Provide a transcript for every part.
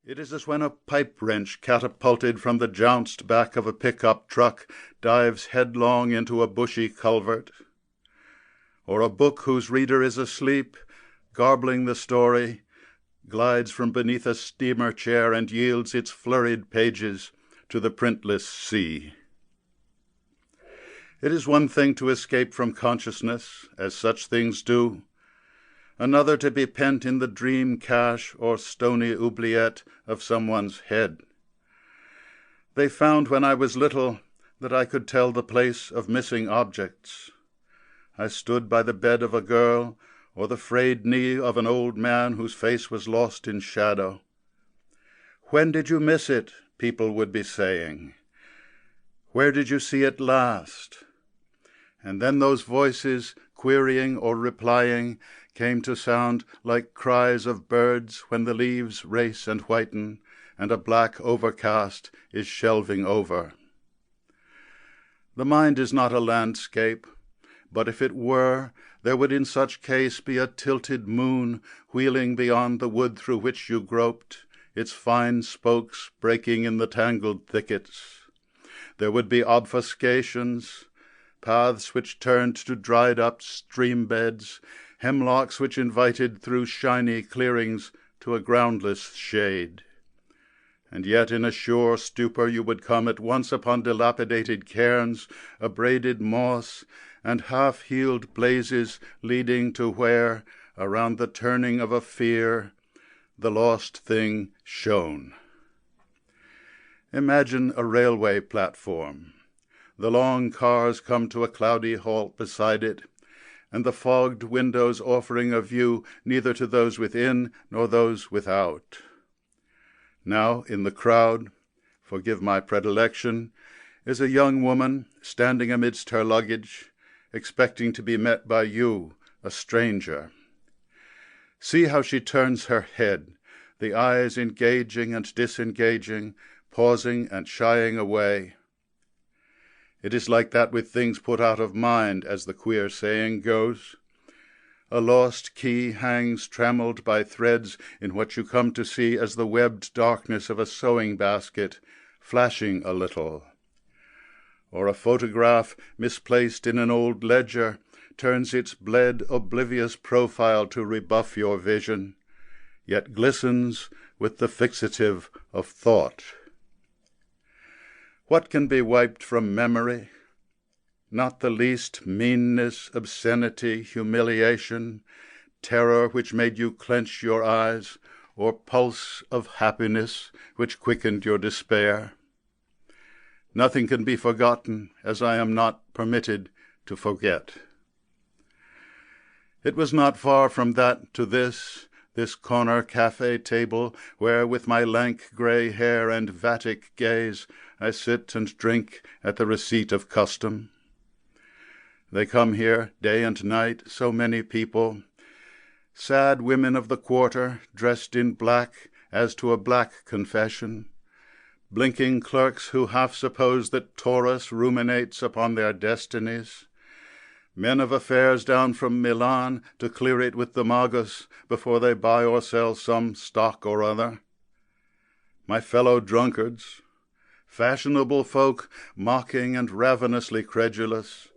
It is as when a pipe wrench catapulted from the jounced back of a pickup truck dives headlong into a bushy culvert, or a book whose reader is asleep, garbling the story, glides from beneath a steamer chair and yields its flurried pages to the printless sea. It is one thing to escape from consciousness, as such things do, another to be pent in the dream cache or stony oubliette of someone's head. They found when I was little that I could tell the place of missing objects. I stood by the bed of a girl or the frayed knee of an old man whose face was lost in shadow. "When did you miss it?" people would be saying. "Where did you see it last?" And then those voices, querying or replying, came to sound like cries of birds when the leaves race and whiten, and a black overcast is shelving over. The mind is not a landscape, but if it were, there would in such case be a tilted moon wheeling beyond the wood through which you groped, its fine spokes breaking in the tangled thickets. There would be obfuscations, paths which turned to dried-up stream beds, hemlocks which invited through shiny clearings to a groundless shade. And yet in a sure stupor you would come at once upon dilapidated cairns, abraded moss, and half-healed blazes leading to where, around the turning of a fear, the lost thing shone. Imagine a railway platform. The long cars come to a cloudy halt beside it, and the fogged windows offering a view neither to those within nor those without. Now in the crowd, forgive my predilection, is a young woman standing amidst her luggage, expecting to be met by you, a stranger. See how she turns her head, the eyes engaging and disengaging, pausing and shying away. It is like that with things put out of mind, as the queer saying goes. A lost key hangs trammelled by threads in what you come to see as the webbed darkness of a sewing basket, flashing a little. Or a photograph misplaced in an old ledger turns its bled, oblivious profile to rebuff your vision, yet glistens with the fixative of thought. What can be wiped from memory? Not the least meanness, obscenity, humiliation, terror which made you clench your eyes, or pulse of happiness which quickened your despair. Nothing can be forgotten, as I am not permitted to forget. It was not far from that to this corner cafe table, where with my lank grey hair and vatic gaze I sit and drink at the receipt of custom. They come here day and night, so many people, sad women of the quarter, dressed in black as to a black confession, blinking clerks who half suppose that Taurus ruminates upon their destinies, men of affairs down from Milan to clear it with the Magus before they buy or sell some stock or other, my fellow drunkards, fashionable folk mocking and ravenously credulous,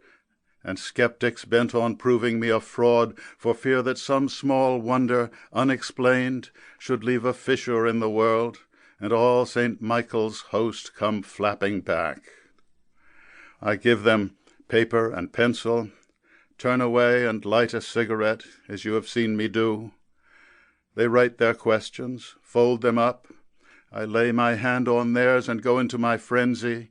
and skeptics bent on proving me a fraud for fear that some small wonder, unexplained, should leave a fissure in the world, and all St. Michael's host come flapping back. I give them paper and pencil, turn away and light a cigarette, as you have seen me do. They write their questions, fold them up. I lay my hand on theirs and go into my frenzy,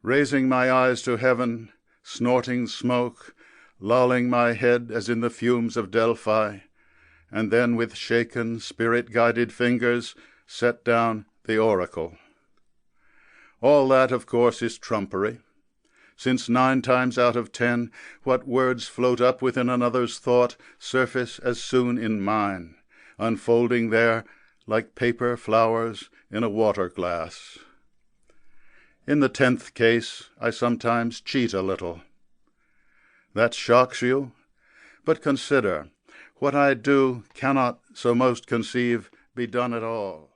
raising my eyes to heaven, snorting smoke, lolling my head as in the fumes of Delphi, and then with shaken, spirit-guided fingers set down the oracle. All that, of course, is trumpery, since 9 times out of 10 what words float up within another's thought surface as soon in mine, unfolding there like paper flowers in a water-glass. In the 10th case, I sometimes cheat a little. That shocks you? But consider, what I do cannot, so most conceive, be done at all.